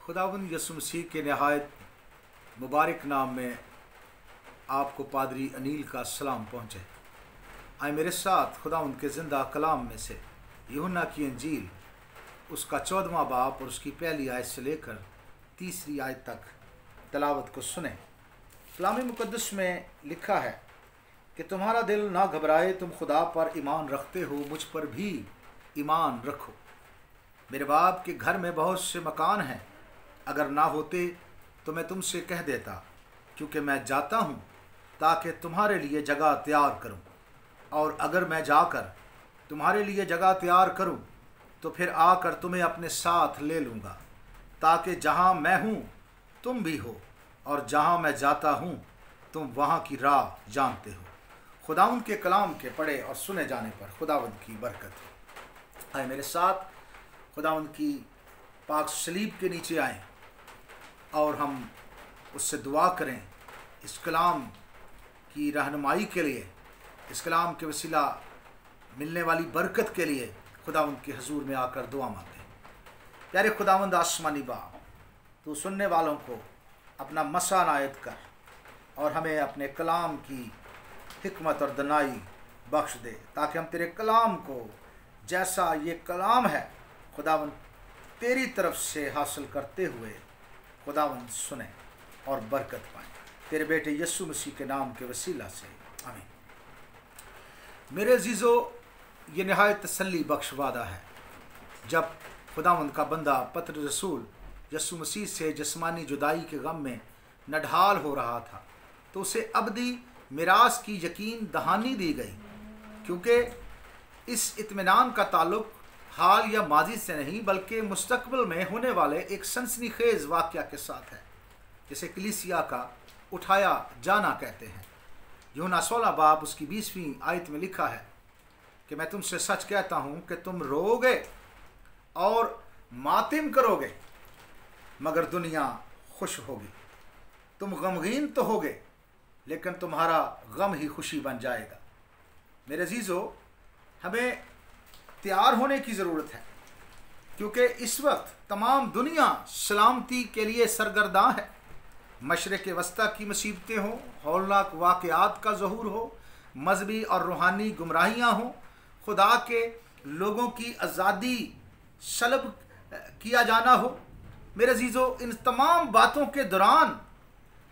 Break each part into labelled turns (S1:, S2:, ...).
S1: खुदावंद यसु मसीह के नहायत मुबारक नाम में आपको पादरी अनील का सलाम पहुँचे। आए मेरे साथ खुदावंद के ज़िंदा कलाम में से यूहन्ना की इंजील उसका 14वां बाब और उसकी पहली आयत से लेकर 3री आयत तक तलावत को सुने। कलाम मुक़द्दस में लिखा है कि तुम्हारा दिल ना घबराए, तुम खुदा पर ईमान रखते हो, मुझ पर भी ईमान रखो। मेरे बाप के घर में बहुत से मकान हैं, अगर ना होते तो मैं तुमसे कह देता, क्योंकि मैं जाता हूँ ताकि तुम्हारे लिए जगह तैयार करूँ। और अगर मैं जाकर तुम्हारे लिए जगह तैयार करूँ तो फिर आकर तुम्हें अपने साथ ले लूँगा, ताकि जहाँ मैं हूँ तुम भी हो, और जहाँ मैं जाता हूँ तुम वहाँ की राह जानते हो। खुदावंद के कलाम के पढ़े और सुने जाने पर खुदावंद की बरकत हो। आए मेरे साथ खुदावंद की पाक सलीब के नीचे आएँ और हम उससे दुआ करें इस कलाम की रहनुमाई के लिए, इस कलाम के वसीला मिलने वाली बरकत के लिए खुदावंद के हजूर में आकर दुआ मांगें। प्यारे खुदावंद आसमानी बाप, तो सुनने वालों को अपना मसा नायत कर और हमें अपने कलाम की हिकमत और दनाई बख्श दे, ताकि हम तेरे कलाम को जैसा ये कलाम है खुदावंद तेरी तरफ से हासिल करते हुए खुदावंद सुने और बरकत पाएँ। तेरे बेटे यीशु मसीह के नाम के वसीला से आमीन। मेरे अजीज़ो, ये नहायत तसल्ली बख्श वादा है। जब खुदावंद का बंदा पत्र रसूल यीशु मसीह से जिस्मानी जुदाई के गम में नढाल हो रहा था, तो उसे अबदी मिरास की यकीन दहानी दी गई, क्योंकि इस इत्मीनान का ताल्लुक हाल या माजी से नहीं बल्कि मुस्तकबिल में होने वाले एक सनसनीखेज वाक़या के साथ है, जिसे कलीसिया का उठाया जाना कहते हैं। यूहन्ना 16 बाब उसकी 20वीं आयत में लिखा है कि मैं तुमसे सच कहता हूँ कि तुम रोओगे और मातिम करोगे, मगर दुनिया खुश होगी। तुम गमगीन तो होगे, लेकिन तुम्हारा गम ही खुशी बन जाएगा। मेरे अजीज़ों, हमें तैयार होने की ज़रूरत है, क्योंकि इस वक्त तमाम दुनिया सलामती के लिए सरगर्दा है। मशरिक़ वस्ता की मुसीबतें हों, हौलनाक वाक़यात का ज़हूर हो, मजहबी और रूहानी गुमराहियाँ हों, खुदा के लोगों की आज़ादी सलब किया जाना हो। मेरे अजीज़ों, इन तमाम बातों के दौरान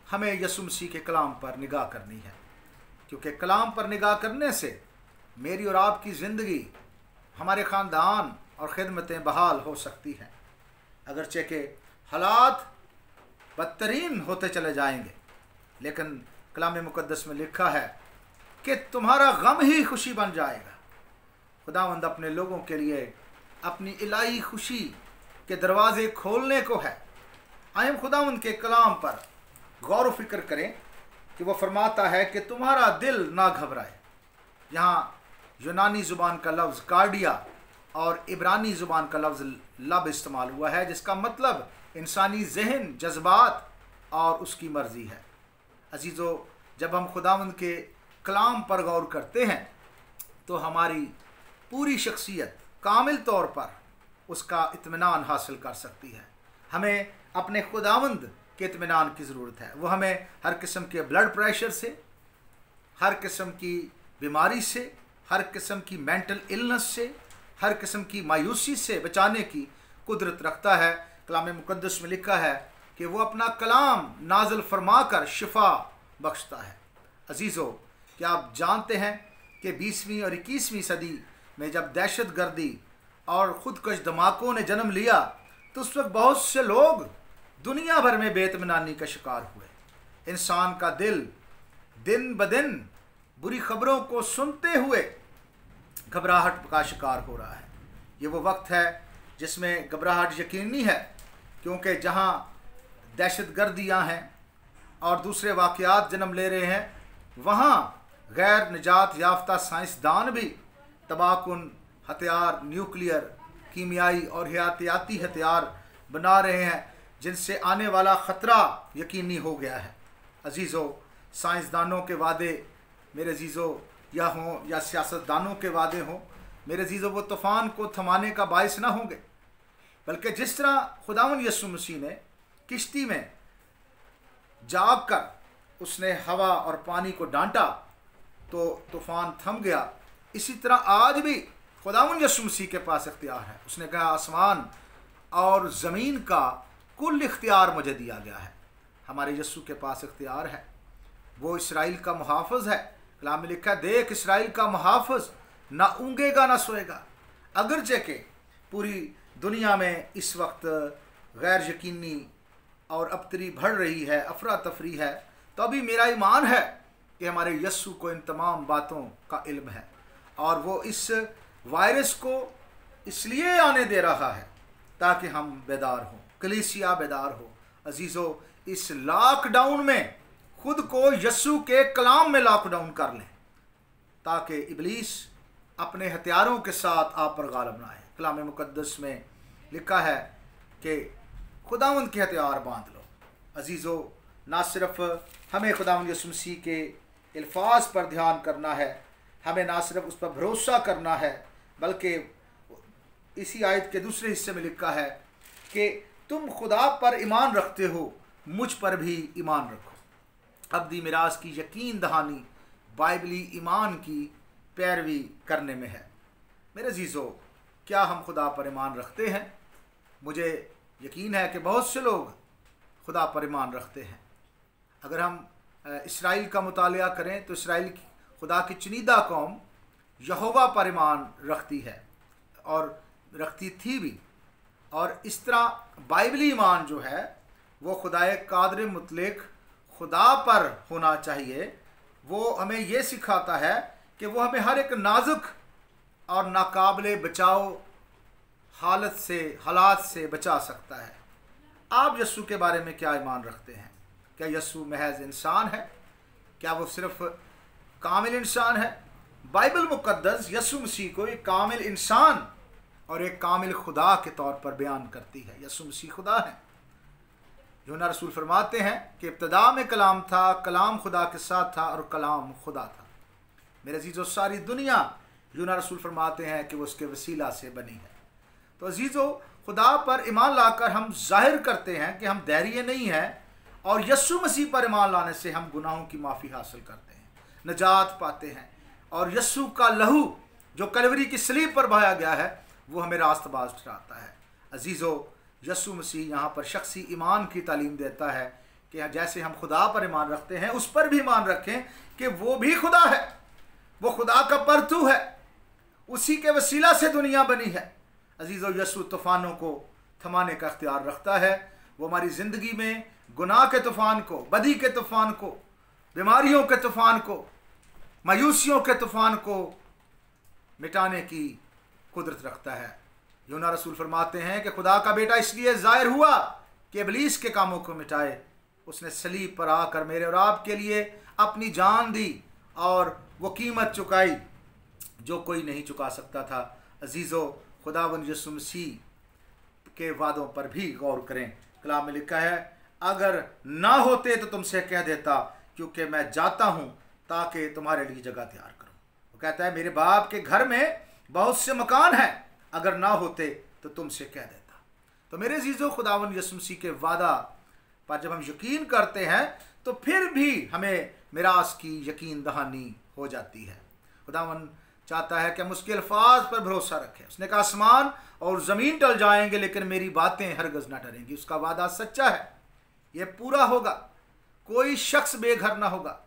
S1: हमें यीशु मसीह के कलाम पर निगाह करनी है, क्योंकि कलाम पर निगाह करने से मेरी और आपकी ज़िंदगी, हमारे ख़ानदान और ख़िदमतें बहाल हो सकती हैं। अगरचे के हालात बदतरीन होते चले जाएंगे, लेकिन कलाम मुक़द्दस में लिखा है कि तुम्हारा गम ही खुशी बन जाएगा। खुदावंद अपने लोगों के लिए अपनी इलाही खुशी के दरवाज़े खोलने को है। आइए हम खुदावंद के कलाम पर गौर व फिक्र करें कि वह फरमाता है कि तुम्हारा दिल ना घबराए। यहाँ यूनानी ज़ुबान का लफ्ज़ कार्डिया और इब्रानी ज़ुबान का लफ्ज़ लब इस्तेमाल हुआ है, जिसका मतलब इंसानी जहन, जज्बात और उसकी मर्ज़ी है। अजीज़ों, जब हम खुदावंद के कलाम पर गौर करते हैं तो हमारी पूरी शख्सियत कामिल तौर पर उसका इत्मीनान हासिल कर सकती है। हमें अपने खुदावंद के इत्मीनान की ज़रूरत है। वो हमें हर किस्म के ब्लड प्रेशर से, हर किस्म की बीमारी से, हर किस्म की मेंटल इलनेस से, हर किस्म की मायूसी से बचाने की कुदरत रखता है। कलाम मुक़द्दस में लिखा है कि वो अपना कलाम नाज़िल फरमा कर शिफा बख्शता है। अजीज़ों, क्या आप जानते हैं कि 20वीं और 21वीं सदी में जब दहशत गर्दी और ख़ुदकश धमाकों ने जन्म लिया, तो उस वक्त बहुत से लोग दुनिया भर में बेइत्मीनानी का शिकार हुए। इंसान का दिल दिन ब दिन बुरी खबरों को सुनते हुए घबराहट का शिकार हो रहा है। ये वो वक्त है जिसमें घबराहट यकीनी है, क्योंकि जहाँ दहशत गर्दियाँ हैं और दूसरे वाक़यात जन्म ले रहे हैं, वहाँ गैर निजात याफ्ता साइंसदान भी तबाहकुन हथियार, न्यूक्लियर, कीमियाई और हयातियाती हथियार बना रहे हैं, जिनसे आने वाला ख़तरा यकीनी हो गया है। अजीज़ों, साइंसदानों के वादे मेरे अजीज़ों या हों या सियासतदानों के वादे हों, मेरे अजीज़ों, वो तूफ़ान को थमाने का बायस ना होंगे। बल्कि जिस तरह खुदावंद यीशु मसीह ने किश्ती में जाग कर उसने हवा और पानी को डांटा तो तूफान थम गया, इसी तरह आज भी खुदावंद यीशु मसीह के पास इख्तियार है। उसने कहा आसमान और ज़मीन का कुल इख्तियार मुझे दिया गया है। हमारे यीशु के पास इख्तियार है। वो इसराइल का मुहाफ़िज़ है। कलाम में लिखा है, देख इसराइल का मुहाफ़िज़ ना ऊँगेगा ना सोएगा। अगरचे के पूरी दुनिया में इस वक्त गैर यकीनी और अबतरी बढ़ रही है, अफरा तफरी है, तो अभी मेरा ईमान है कि हमारे यीशु को इन तमाम बातों का इल्म है और वो इस वायरस को इसलिए आने दे रहा है ताकि हम बेदार हों, कलीसिया बेदार हो। अजीज़ों, इस लॉकडाउन में खुद को यीशु के कलाम में लॉकडाउन कर लें ताकि इब्लीस अपने हथियारों के साथ आप पर गालिब ना आए। कलाम मुकद्दस में लिखा है कि खुदावंद के हथियार बांध लो। अजीज़ों, ना सिर्फ हमें खुदावंद यीशु मसीह के अल्फाज पर ध्यान करना है, हमें ना सिर्फ उस पर भरोसा करना है, बल्कि इसी आयत के दूसरे हिस्से में लिखा है कि तुम खुदा पर ईमान रखते हो, मुझ पर भी ईमान रखो। अब्दी मिराज की यकीन दहानी बाइबली ईमान की पैरवी करने में है। मेरे अजीज़ों, क्या हम खुदा पर ईमान रखते हैं? मुझे यकीन है कि बहुत से लोग खुदा पर ईमान रखते हैं। अगर हम इसराइल का मुतालिया करें तो इसराइल की खुदा की चुनीदा कौम यहोवा पर ईमान रखती है और रखती थी भी। और इस तरह बाइबली ईमान जो है वो खुदाए कादिर मुतलक खुदा पर होना चाहिए। वो हमें ये सिखाता है कि वो हमें हर एक नाजुक और नाकाबिले बचाव हालात से बचा सकता है। आप यीशु के बारे में क्या ईमान रखते हैं? क्या यीशु महज इंसान है? क्या वो सिर्फ कामिल इंसान है? बाइबल मुकद्दस यीशु मसीह को एक कामिल इंसान और एक कामिल खुदा के तौर पर बयान करती है। यीशु मसीह खुदा है। यूहन्ना रसूल फरमाते हैं कि इब्तिदा में कलाम था, कलाम खुदा के साथ था और कलाम खुदा था। मेरे अजीज़ों, सारी दुनिया यूहन्ना रसूल फरमाते हैं कि वो उसके वसीला से बनी है। तो अजीज़ों, खुदा पर ईमान लाकर हम जाहिर करते हैं कि हम धैर्य नहीं हैं और यीशु मसीह पर ईमान लाने से हम गुनाहों की माफ़ी हासिल करते हैं, नजात पाते हैं और यीशु का लहू जो कलवरी की सलीब पर बहाया गया है वो हमें रास्तबाज ठहराता है। अजीज़ों, यीशु मसीह यहाँ पर शख्सी ईमान की तालीम देता है कि जैसे हम खुदा पर ईमान रखते हैं उस पर भी ईमान रखें कि वो भी खुदा है, वो खुदा का परतू है, उसी के वसीला से दुनिया बनी है। अजीज़ों, यीशु तूफ़ानों को थमाने का अख्तियार रखता है। वो हमारी ज़िंदगी में गुनाह के तूफ़ान को, बदी के तूफ़ान को, बीमारियों के तूफ़ान को, मायूसियों के तूफ़ान को मिटाने की कुदरत रखता है। यूहन्ना रसूल फरमाते हैं कि खुदा का बेटा इसलिए ज़ाहिर हुआ कि इब्लीस के कामों को मिटाए। उसने सलीब पर आकर मेरे और आपके लिए अपनी जान दी और वो कीमत चुकाई जो कोई नहीं चुका सकता था। अजीज़ों, खुदावंद यीशु मसीह के वादों पर भी गौर करें। कलाम में लिखा है, अगर ना होते तो तुमसे कह देता, क्योंकि मैं जाता हूँ ताकि तुम्हारे लिए जगह तैयार करूँ। वो कहता है, मेरे बाप के घर में बहुत से मकान हैं, अगर ना होते तो तुमसे कह देता। तो मेरे अजीज़ों, खुदावंद यीशु मसीह के वादा पर जब हम यकीन करते हैं तो फिर भी हमें मिरास की यकीन दहानी हो जाती है। खुदावंद चाहता है कि हम उसके अल्फाज पर भरोसा रखें। उसने कहा, आसमान और ज़मीन टल जाएंगे लेकिन मेरी बातें हरगज़ ना टलेंगी। उसका वादा सच्चा है, ये पूरा होगा, कोई शख्स बेघर ना होगा।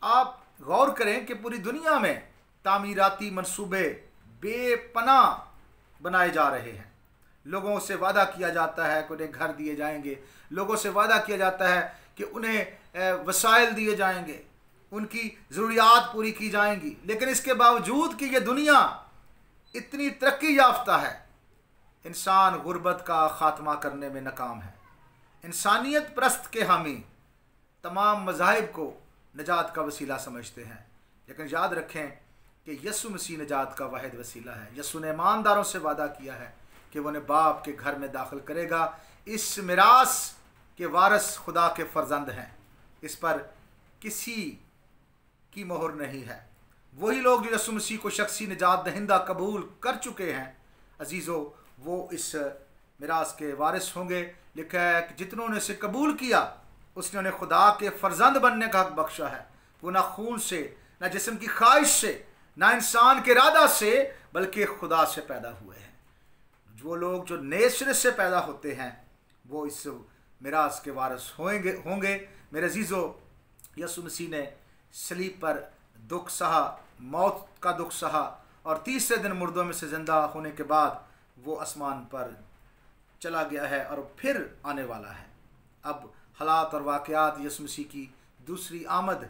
S1: आप गौर करें कि पूरी दुनिया में तामीराती मंसूबे बेपनाह बनाए जा रहे हैं। लोगों से वादा किया जाता है कि उन्हें घर दिए जाएंगे, लोगों से वादा किया जाता है कि उन्हें वसाइल दिए जाएंगे, उनकी ज़रूरियात पूरी की जाएंगी। लेकिन इसके बावजूद कि ये दुनिया इतनी तरक्की याफ्ता है, इंसान गुर्बत का ख़ात्मा करने में नाकाम है। इंसानियत परस्त के हामी तमाम मज़ाहिब को निजात का वसीला समझते हैं, लेकिन याद रखें कि यीशु मसीह निजात का वाहिद वसीला है। यीशु ने ईमानदारों से वादा किया है कि वो उन्हें बाप के घर में दाखिल करेगा। इस मिरास के वारिस खुदा के फर्जंद हैं, इस पर किसी की मोहर नहीं है। वही लोग जो यीशु मसीह को शख्सी निजात दहिंदा कबूल कर चुके हैं, अजीज़ों, वो इस मिरास के वारिस होंगे। लिखा है कि जितनों ने इसे कबूल किया उसने उन्हें खुदा के फर्जंद बनने का हक बख्शा है। वो ना खून से, ना जिस्म की ख्वाहिश से, ना इंसान के इरादा से, बल्कि खुदा से पैदा हुए हैं। वो लोग जो नए सिरे से पैदा होते हैं वो इस मिरास के वारिस होंगे। मेरे अजीज़ों, यसु मसीह ने सलीब पर दुख सहा, मौत का दुख सहा, और तीसरे दिन मुर्दों में से ज़िंदा होने के बाद वो आसमान पर चला गया है और फिर आने वाला है। अब हालात और वाक़यात यसु मसीह की दूसरी आमद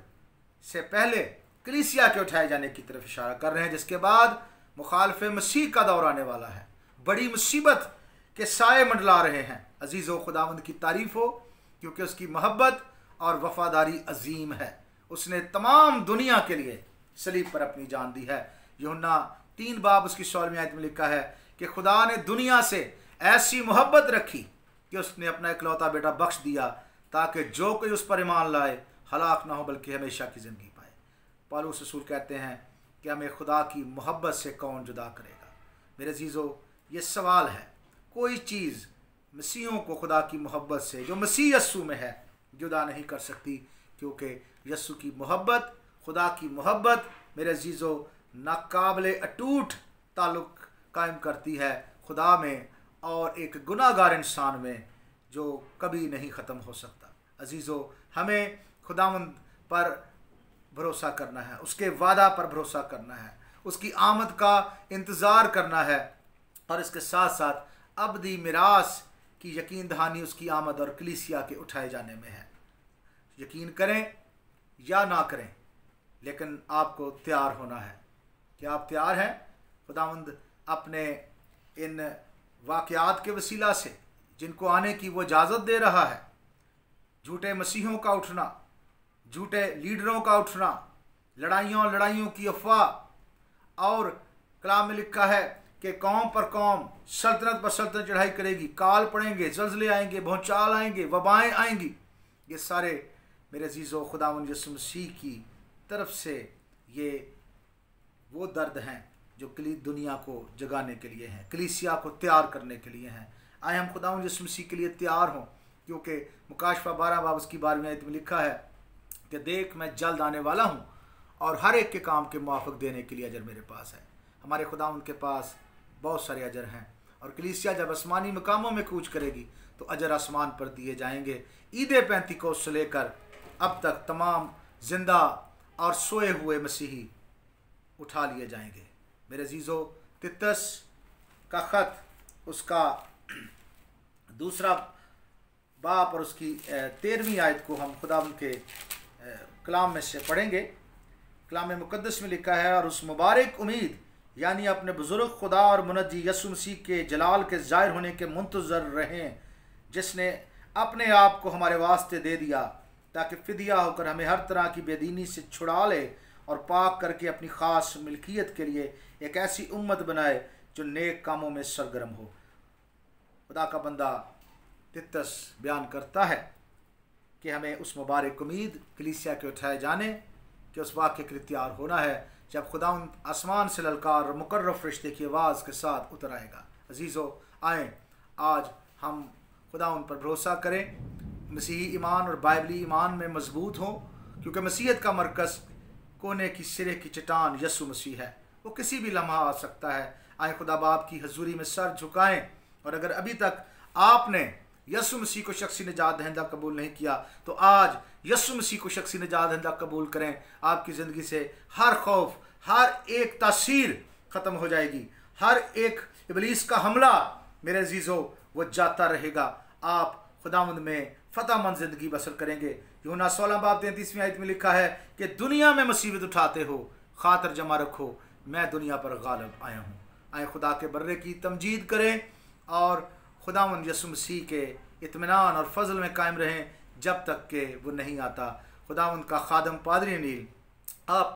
S1: से पहले कलीसिया के उठाए जाने की तरफ इशारा कर रहे हैं, जिसके बाद मुखालफ मसीह का दौर आने वाला है। बड़ी मुसीबत के साए मंडला रहे हैं। अजीज़ों, खुदावंद की तारीफ़ हो, क्योंकि उसकी मोहब्बत और वफ़ादारी अजीम है। उसने तमाम दुनिया के लिए सलीब पर अपनी जान दी है। यूहन्ना 3 बाब उसकी 16वीं आयत में लिखा है कि खुदा ने दुनिया से ऐसी मोहब्बत रखी कि उसने अपना इकलौता बेटा बख्श दिया, ताकि जो कोई उस पर ईमान लाए हलाक ना हो बल्कि हमेशा की ज़िंदगी पाए। पौलुस रसूल कहते हैं कि हमें खुदा की मोहब्बत से कौन जुदा करेगा। मेरे अजीज़ों, ये सवाल है। कोई चीज़ मसीहों को खुदा की मोहब्बत से, जो मसीह यस्सु में है, जुदा नहीं कर सकती, क्योंकि यस्सु की मोहब्बत, खुदा की मोहब्बत मेरे अजीज़ों नाकाबिले अटूट ताल्लुक़ कायम करती है खुदा में और एक गुनाहगार इंसान में, जो कभी नहीं ख़त्म हो सकता। अजीज़ों, हमें खुदावंद पर भरोसा करना है, उसके वादा पर भरोसा करना है, उसकी आमद का इंतज़ार करना है, और इसके साथ साथ अबदी मिरास की यकीन दहानी उसकी आमद और कलीसिया के उठाए जाने में है। यकीन करें या ना करें, लेकिन आपको तैयार होना है। क्या आप तैयार हैं? खुदावंद अपने इन वाक़यात के वसीला से जिनको आने की वो इजाज़त दे रहा है, झूठे मसीहों का उठना, झूठे लीडरों का उठना, लड़ाइयों की अफवाह, और कलाम में लिखा है कि कौम पर कौम, सल्तनत पर सल्तनत चढ़ाई करेगी, काल पड़ेंगे, ज़ल्ज़ले आएंगे, भूचाल आएंगे, वबाएँ आएंगी। ये सारे मेरे अजीज़ों खुदावंद यीशु मसीह की तरफ से ये वो दर्द हैं जो दुनिया को जगाने के लिए हैं, कलीसिया को तैयार करने के लिए हैं। आए हम खुदावंद यीशु मसीह के लिए तैयार हों, क्योंकि मुकाशफा 12 बाब उसकी 12वीं आयत में लिखा है कि देख मैं जल्द आने वाला हूँ और हर एक के काम के मुआफ़िक देने के लिए अजर मेरे पास है। हमारे खुदावंद के पास बहुत सारे अजर हैं, और कलीसिया जब आसमानी मकामों में कूच करेगी तो अजर आसमान पर दिए जाएंगे। ईद पेंतिकोस्त से लेकर अब तक तमाम जिंदा और सोए हुए मसीही उठा लिए जाएंगे। मेरे अजीज़ों, तितस का ख़त उसका दूसरा बाप और उसकी 13वीं आयत को हम खुदावंद के कलाम में से पढ़ेंगे। कलाम मुक़द्दस में लिखा है, और उस मुबारक उम्मीद यानी अपने बुज़ुर्ग खुदा और मुनज्जी यीशु मसीह के जलाल के ज़ाहिर होने के मुंतज़र रहें, जिसने अपने आप को हमारे वास्ते दे दिया ताकि फ़िदिया होकर हमें हर तरह की बेदीनी से छुड़ा ले और पाक करके अपनी ख़ास मिल्कियत के लिए एक ऐसी उम्मत बनाए जो नेक कामों में सरगर्म हो। खुदा का बंदा तितस बयान करता है कि हमें उस मुबारक उम्मीद कलीसिया के उठाए जाने के उस वाक़े के लिए तैयार होना है जब खुदावंद आसमान से ललकार और मुकर्रब फरिश्ते की आवाज़ के साथ उतर आएगा। अजीज़ों, आएँ आज हम खुदावंद पर भरोसा करें, मसीही ईमान और बाइबली ईमान में मजबूत हों, क्योंकि मसीहत का मरकज़ कोने की सिरे की चट्टान यीशु मसीह है। वो किसी भी लम्हा आ सकता है। आए खुदा बाप की हजूरी में सर झुकाएं, और अगर अभी तक आपने यीशु मसीह को शख्सी निजात दहिंदा कबूल नहीं किया तो आज यीशु मसीह को शख्सी निजात दहिंदा कबूल करें। आपकी ज़िंदगी से हर खौफ, हर एक तासीर ख़त्म हो जाएगी, हर एक इबलीस का हमला मेरे अजीज़ों वो जाता रहेगा। आप खुदावंद में फ़तहमंद ज़िंदगी बसर करेंगे। यूहन्ना 16 बाब 33वीं आयत में लिखा है कि दुनिया में मुसीबत उठाते हो, खातर जमा रखो, मैं दुनिया पर गालिब आया हूँ। आए खुदा के बर्रे की तमजीद करें और खुदावंद यीशु मसीह के इत्मीनान और फजल में कायम रहें जब तक कि वो नहीं आता। खुदावंद का खादम पादरी अनील आप